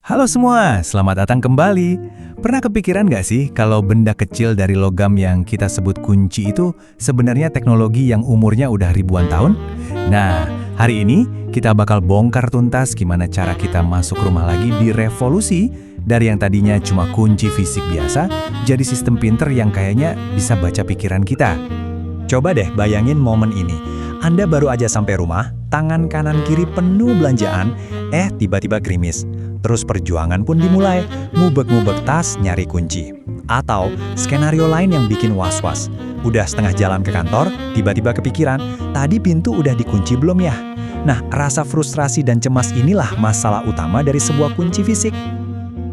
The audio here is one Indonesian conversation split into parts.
Halo semua, selamat datang kembali. Pernah kepikiran nggak sih kalau benda kecil dari logam yang kita sebut kunci itu sebenarnya teknologi yang umurnya udah ribuan tahun? Nah, hari ini kita bakal bongkar tuntas gimana cara kita masuk rumah lagi di revolusi dari yang tadinya cuma kunci fisik biasa, jadi sistem pinter yang kayaknya bisa baca pikiran kita. Coba deh bayangin momen ini. Anda baru aja sampai rumah, tangan kanan kiri penuh belanjaan, tiba-tiba gerimis. Terus perjuangan pun dimulai, ngubek-ngubek tas nyari kunci. Atau skenario lain yang bikin was-was. Udah setengah jalan ke kantor, tiba-tiba kepikiran, tadi pintu udah dikunci belum ya? Nah, rasa frustrasi dan cemas inilah masalah utama dari sebuah kunci fisik.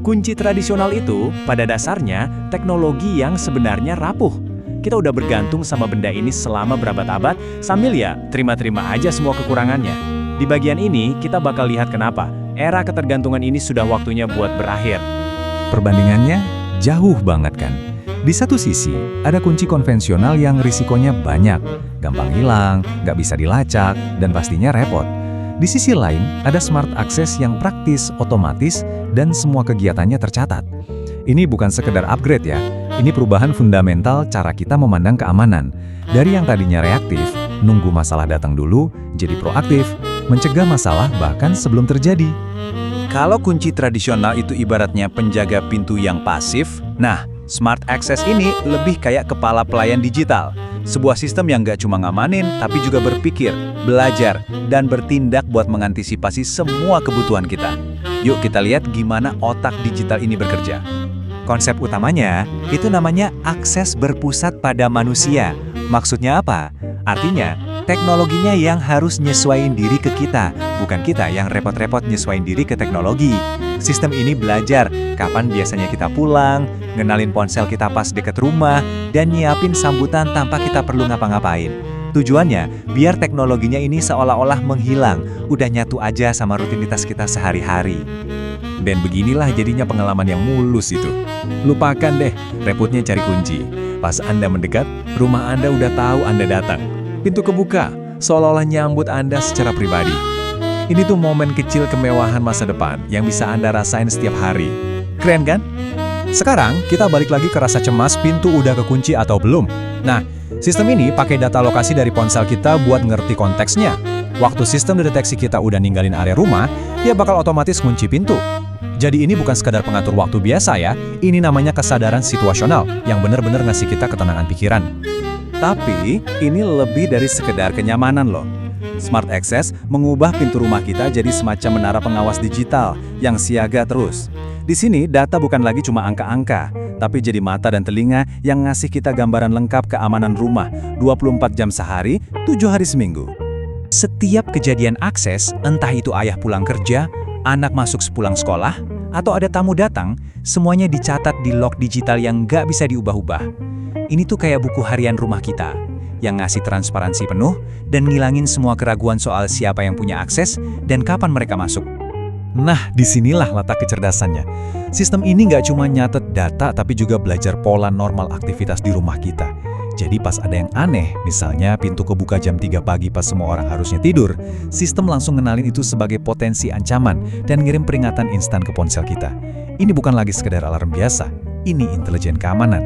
Kunci tradisional itu pada dasarnya teknologi yang sebenarnya rapuh. Kita udah bergantung sama benda ini selama berabad-abad, sambil ya terima-terima aja semua kekurangannya. Di bagian ini, kita bakal lihat kenapa era ketergantungan ini sudah waktunya buat berakhir. Perbandingannya jauh banget kan? Di satu sisi, ada kunci konvensional yang risikonya banyak, gampang hilang, nggak bisa dilacak, dan pastinya repot. Di sisi lain, ada smart access yang praktis, otomatis, dan semua kegiatannya tercatat. Ini bukan sekedar upgrade ya, ini perubahan fundamental cara kita memandang keamanan. Dari yang tadinya reaktif, nunggu masalah datang dulu, jadi proaktif, mencegah masalah bahkan sebelum terjadi. Kalau kunci tradisional itu ibaratnya penjaga pintu yang pasif, nah, smart access ini lebih kayak kepala pelayan digital. Sebuah sistem yang nggak cuma ngamanin, tapi juga berpikir, belajar, dan bertindak buat mengantisipasi semua kebutuhan kita. Yuk kita lihat gimana otak digital ini bekerja. Konsep utamanya, itu namanya akses berpusat pada manusia. Maksudnya apa? Artinya, teknologinya yang harus nyesuaiin diri ke kita, bukan kita yang repot-repot nyesuaiin diri ke teknologi. Sistem ini belajar kapan biasanya kita pulang, ngenalin ponsel kita pas deket rumah, dan nyiapin sambutan tanpa kita perlu ngapa-ngapain. Tujuannya, biar teknologinya ini seolah-olah menghilang, udah nyatu aja sama rutinitas kita sehari-hari. Dan beginilah jadinya pengalaman yang mulus itu. Lupakan deh repotnya cari kunci. Pas Anda mendekat, rumah Anda udah tahu Anda datang. Pintu kebuka, seolah-olah nyambut Anda secara pribadi. Ini tuh momen kecil kemewahan masa depan yang bisa Anda rasain setiap hari. Keren kan? Sekarang kita balik lagi ke rasa cemas pintu udah kekunci atau belum. Nah, sistem ini pakai data lokasi dari ponsel kita buat ngerti konteksnya. Waktu sistem deteksi kita udah ninggalin area rumah, dia bakal otomatis kunci pintu. Jadi ini bukan sekadar pengatur waktu biasa ya, ini namanya kesadaran situasional yang benar-benar ngasih kita ketenangan pikiran. Tapi, ini lebih dari sekedar kenyamanan loh. Smart Access mengubah pintu rumah kita jadi semacam menara pengawas digital yang siaga terus. Di sini, data bukan lagi cuma angka-angka, tapi jadi mata dan telinga yang ngasih kita gambaran lengkap keamanan rumah 24 jam sehari, 7 hari seminggu. Setiap kejadian akses, entah itu ayah pulang kerja, anak masuk sepulang sekolah, atau ada tamu datang, semuanya dicatat di log digital yang nggak bisa diubah-ubah. Ini tuh kayak buku harian rumah kita, yang ngasih transparansi penuh dan ngilangin semua keraguan soal siapa yang punya akses dan kapan mereka masuk. Nah, disinilah letak kecerdasannya. Sistem ini nggak cuma nyatet data, tapi juga belajar pola normal aktivitas di rumah kita. Jadi pas ada yang aneh, misalnya pintu kebuka jam 3 pagi pas semua orang harusnya tidur, sistem langsung ngenalin itu sebagai potensi ancaman dan ngirim peringatan instan ke ponsel kita. Ini bukan lagi sekedar alarm biasa, ini intelijen keamanan.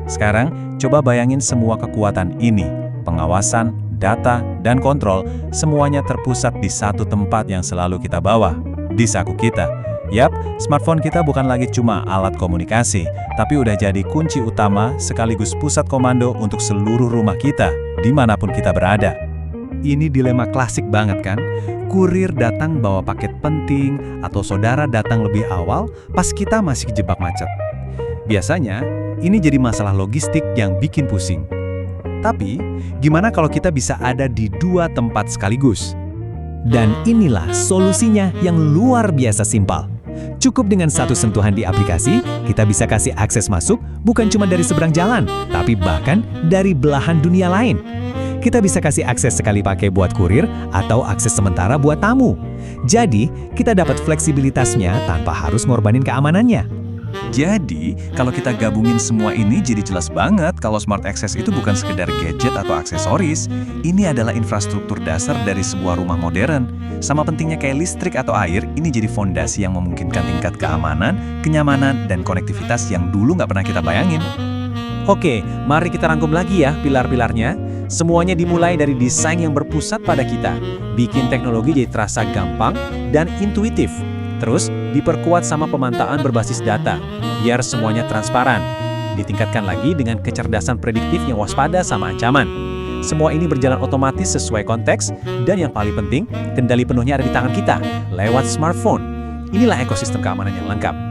Sekarang, coba bayangin semua kekuatan ini, pengawasan, data, dan kontrol, semuanya terpusat di satu tempat yang selalu kita bawa, di saku kita. Yap, smartphone kita bukan lagi cuma alat komunikasi, tapi udah jadi kunci utama sekaligus pusat komando untuk seluruh rumah kita, dimanapun kita berada. Ini dilema klasik banget kan? Kurir datang bawa paket penting, atau saudara datang lebih awal pas kita masih kejebak macet. Biasanya, ini jadi masalah logistik yang bikin pusing. Tapi, gimana kalau kita bisa ada di dua tempat sekaligus? Dan inilah solusinya yang luar biasa simpel. Cukup dengan satu sentuhan di aplikasi, kita bisa kasih akses masuk bukan cuma dari seberang jalan, tapi bahkan dari belahan dunia lain. Kita bisa kasih akses sekali pakai buat kurir atau akses sementara buat tamu. Jadi, kita dapat fleksibilitasnya tanpa harus ngorbanin keamanannya. Jadi, kalau kita gabungin semua ini jadi jelas banget kalau Smart Access itu bukan sekedar gadget atau aksesoris. Ini adalah infrastruktur dasar dari sebuah rumah modern. Sama pentingnya kayak listrik atau air, ini jadi fondasi yang memungkinkan tingkat keamanan, kenyamanan, dan konektivitas yang dulu nggak pernah kita bayangin. Oke, mari kita rangkum lagi ya pilar-pilarnya. Semuanya dimulai dari desain yang berpusat pada kita. Bikin teknologi jadi terasa gampang dan intuitif. Terus, diperkuat sama pemantaan berbasis data, biar semuanya transparan. Ditingkatkan lagi dengan kecerdasan prediktif yang waspada sama ancaman. Semua ini berjalan otomatis sesuai konteks, dan yang paling penting, kendali penuhnya ada di tangan kita, lewat smartphone. Inilah ekosistem keamanan yang lengkap.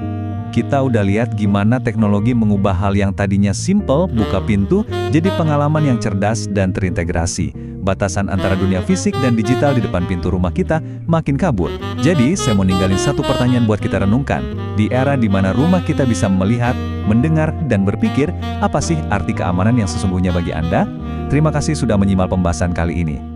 Kita udah lihat gimana teknologi mengubah hal yang tadinya simple, buka pintu, jadi pengalaman yang cerdas dan terintegrasi. Batasan antara dunia fisik dan digital di depan pintu rumah kita makin kabur. Jadi, saya mau ninggalin satu pertanyaan buat kita renungkan. Di era di mana rumah kita bisa melihat, mendengar, dan berpikir, apa sih arti keamanan yang sesungguhnya bagi Anda? Terima kasih sudah menyimak pembahasan kali ini.